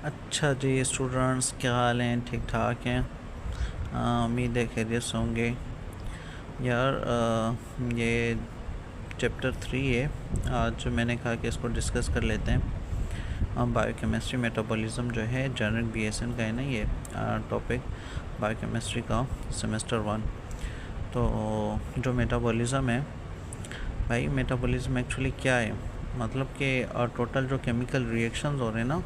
अच्छा जी स्टूडेंट्स, क्या हाल हैं? ठीक ठाक हैं? उम्मीद है खैरियत से होंगे। यार ये चैप्टर 3 है। आज मैंने कहा कि इसको डिस्कस कर लेते हैं। बायोकेमिस्ट्री मेटाबॉलिज्म जो है जनरल बीएसएन का है ना, ये टॉपिक बायोकेमिस्ट्री का सेमेस्टर 1। तो जो मेटाबॉलिज्म है भाई, मेटाबॉलिज्म एक्चुअली क्या है? मतलब कि टोटल जो केमिकल रिएक्शंस हो रहे हैं ना,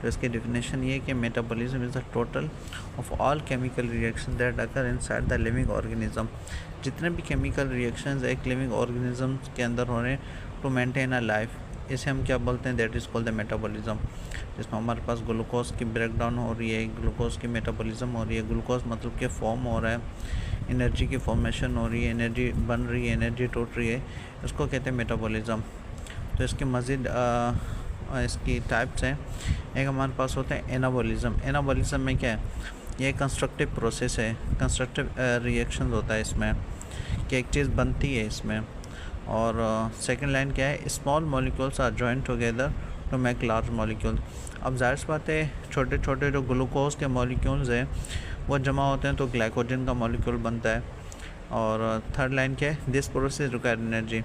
तो इसकी डेफिनेशन ये है कि metabolism is the total of all chemical reaction that occur inside the living organism. जितने भी केमिकल रिएक्शंस एक लिविंग ऑर्गेनिज्म के अंदर हो रहे हैं टू मेंटेन अ लाइफ, इसे हम क्या बोलते हैं? That is called the metabolism. जिसमें हमारे पास ग्लूकोज की ब्रेक डाउन हो रही है, ग्लूकोज की मेटाबॉलिज्म हो रही है। ग्लूकोज मतलब कि फॉर्म हो रहा है, एनर्जी की फॉर्मेशन हो रही है, एनर्जी बन रही है, एनर्जी टूट रही है, इसको कहते हैं मेटाबॉलिज्म। तो इसके मज़ीद इसकी टाइप्स हैं। एक हमारे पास होता है एनाबॉलिज्म। एनाबॉलिज्म में क्या है? ये कंस्ट्रक्टिव प्रोसेस है, कंस्ट्रक्टिव रिएक्शन होता है इसमें, कि एक चीज़ बनती है इसमें। और सेकंड लाइन क्या है? Small molecules are join together to make large molecule. अब जाहिर सी बात है, छोटे छोटे जो ग्लूकोज के मॉलिक्यूल्स हैं वो जमा होते हैं तो ग्लाइकोजन का मॉलिक्यूल बनता है। और थर्ड लाइन क्या है? This process require energy.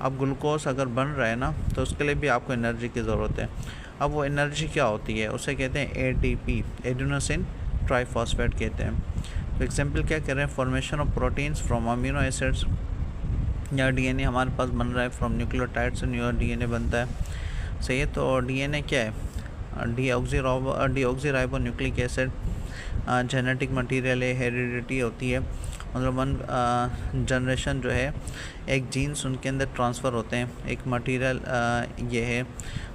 अब ग्लूकोज अगर बन रहा है ना, तो उसके लिए भी आपको एनर्जी की ज़रूरत है। अब वो एनर्जी क्या होती है? उसे कहते हैं एटीपी, एडिनोसिन ट्राइफॉस्फेट कहते हैं। तो एग्जांपल क्या कर रहे हैं? Formation of proteins from amino acids, या डीएनए हमारे पास बन रहा है फ्रॉम न्यूक्लियोटाइड से न्यू डीएनए बनता है। सही है। तो डीएनए क्या है? Deoxy nucleic acid genetic material है, हेरिडिटी होती है। मतलब वन जनरेशन जो है, एक जीन्स उनके अंदर ट्रांसफ़र होते हैं, एक मटेरियल ये है,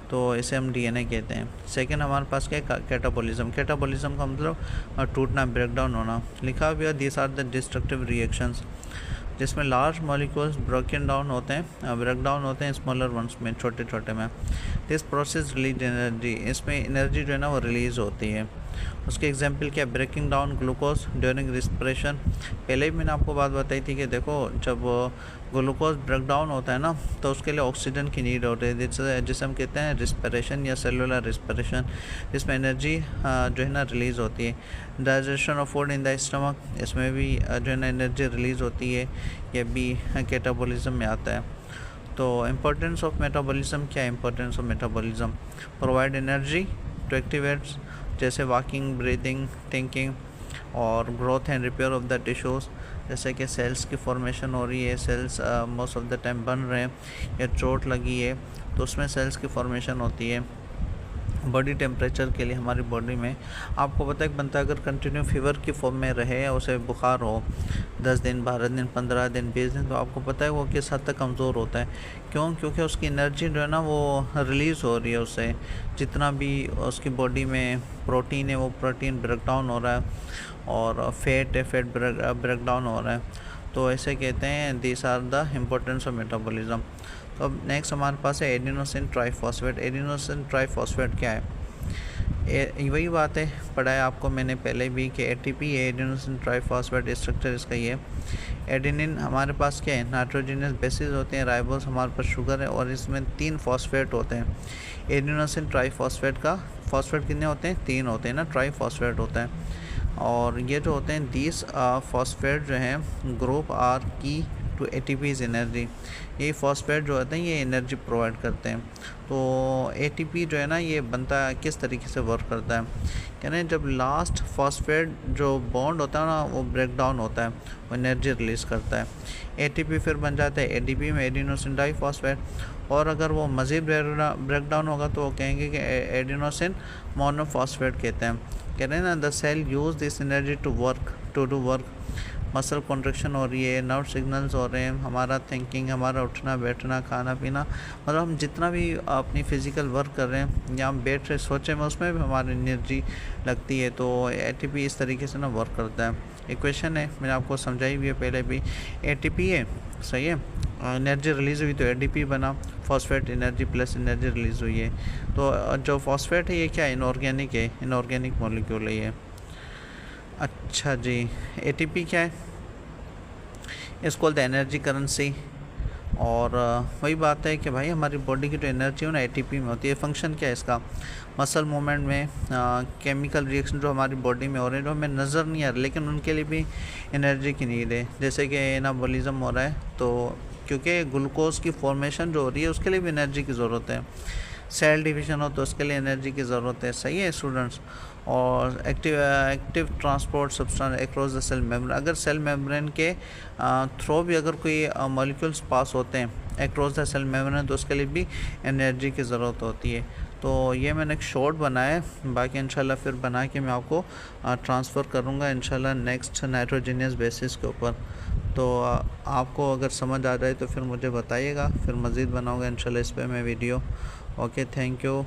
तो इसे हम डीएनए कहते हैं। सेकंड हमारे पास क्या है? कैटाबॉलिज्म। कैटाबॉलिज्म का मतलब टूटना, ब्रेकडाउन होना। लिखा हुआ this are the destructive reactions, जिसमें लार्ज मॉलिक्यूल्स ब्रोकन डाउन होते हैं, ब्रेक डाउन होते हैं स्मॉलर वंस में, छोटे छोटे में। दिस प्रोसेस रिलीज एनर्जी, इसमें एनर्जी जो है ना वो रिलीज़ होती है। उसके एग्जांपल क्या? Breaking down glucose during respiration. पहले भी मैंने आपको बात बताई थी कि देखो, जब ग्लूकोज ब्रेक डाउन होता है ना, तो उसके लिए ऑक्सीजन की नीड होती है, जिसे हम कहते हैं रिस्पिरेशन या सेलुलर रिस्पिरेशन, जिसमें एनर्जी जो है ना रिलीज़ होती है। Digestion of food in the stomach, इसमें भी जो है ना एनर्जी रिलीज़ होती है, ये भी कैटाबॉलिज्म में आता है। तो इम्पोर्टेंस ऑफ मेटाबॉलिज्म क्या है? Importance of metabolism provide energy to activates, जैसे वॉकिंग, ब्रीदिंग, थिंकिंग, और growth and repair of the tissues. जैसे कि सेल्स की फॉर्मेशन हो रही है, cells most of the time बन रहे हैं, या चोट लगी है तो उसमें सेल्स की फॉर्मेशन होती है। बॉडी टेम्परेचर के लिए हमारी बॉडी में, आपको पता है, बनता अगर कंटिन्यू फीवर की फॉर्म में रहे, उसे बुखार हो 10 दिन, 12 दिन, 15 दिन, 20 दिन, तो आपको पता है वो किस हद तक कमज़ोर होता है। क्यों? क्योंकि उसकी एनर्जी जो है ना वो रिलीज़ हो रही है उससे। जितना भी उसकी बॉडी में प्रोटीन है, वो प्रोटीन ब्रेक डाउन हो रहा है, और फैट है, फैट ब्रेक डाउन हो रहा है। तो ऐसे कहते हैं this are the importance of metabolism. तो अब नेक्स्ट हमारे पास है एडिनोसिन ट्राइफॉस्फेट। एडिनोसिन ट्राइफॉस्फेट क्या है? वही बात है, पढ़ा है आपको मैंने पहले भी कि एटीपी है, एडिनोसिन ट्राइफॉस्फेट स्ट्रक्चर इसका ये। एडेनिन हमारे पास क्या है? नाइट्रोजनस बेसिस होते हैं, राइबोस हमारे पास शुगर है, और इसमें 3 फॉस्फेट होते हैं। एडिनोसिन ट्राइफॉस्फेट का फॉस्फेट कितने होते हैं? 3 होते हैं ना, ट्राइफॉस्फेट होता है। और ये जो होते हैं दिस फॉस्फेट जो हैं ग्रुप आर की टू एटीपीज एनर्जी। ये फॉस्फेट जो होते हैं ये एनर्जी प्रोवाइड करते हैं। तो एटीपी जो है ना ये बनता है, किस तरीके से वर्क करता है? कह रहे हैं जब लास्ट फॉस्फेट जो बॉन्ड होता है ना वो ब्रेक डाउन होता है, वो एनर्जी रिलीज़ करता है। एटीपी फिर बन जाता है एडीपी में, एडिनोसिन डाइफॉस्फेट। और अगर वो मज़ीद ब्रेक डाउन होगा तो वो कहेंगे कि एडिनोसिन मोनोफॉस्फेट कहते हैं। कह रहे हैं ना, the cell use this energy to do work. Muscle contraction हो रही है, नर्व सिग्नल्स हो रहे हैं, हमारा थिंकिंग, हमारा उठना बैठना, खाना पीना, मतलब हम जितना भी अपनी फ़िज़िकल वर्क कर रहे हैं या हम बैठ रहे सोचे में, उसमें भी हमारी एनर्जी लगती है। तो एटीपी इस तरीके से ना वर्क करता है। इक्वेशन है, मैंने आपको समझाई भी है पहले भी। एटीपी है, सही है, एनर्जी रिलीज़ हुई तो एडीपी बना, phosphate energy plus energy release हुई है। तो जो फॉस्फेट है ये क्या है? इनऑर्गेनिक है, इनऑर्गेनिक मॉलिक्यूल है ये। अच्छा जी, एटीपी क्या है? इसको बोलते हैं एनर्जी करेंसी। और वही बात है कि भाई हमारी बॉडी की जो एनर्जी है ना एटीपी में होती है। फंक्शन क्या है इसका, मसल मूवमेंट में केमिकल रिएक्शन जो हमारी बॉडी में हो रहे हैं जो हमें नज़र नहीं आ रहे, लेकिन उनके लिए भी एनर्जी की नीड है। जैसे कि एनाबॉलिज्म हो रहा है तो क्योंकि ग्लूकोज की फॉर्मेशन जो हो रही है उसके लिए भी एनर्जी की ज़रूरत है। सेल डिवीज़न हो तो उसके लिए एनर्जी की ज़रूरत है। सही है स्टूडेंट्स। और active transport substance across the cell membrane, अगर सेल मेम्ब्रेन के थ्रू भी अगर कोई मॉलिक्यूल्स पास होते हैं अक्रॉस द सेल मेम्ब्रेन तो उसके लिए भी एनर्जी की ज़रूरत होती है। तो ये मैंने एक शॉर्ट बनाया है, बाकी इंशाल्लाह फिर बना के मैं आपको ट्रांसफ़र करूँगा इंशाल्लाह नेक्स्ट नाइट्रोजीनियस बेसिस के ऊपर। तो आपको अगर समझ आ जाए तो फिर मुझे बताइएगा, फिर मज़ीद बनाऊँगा इंशाल्लाह इस पर मैं वीडियो। Okay, thank you.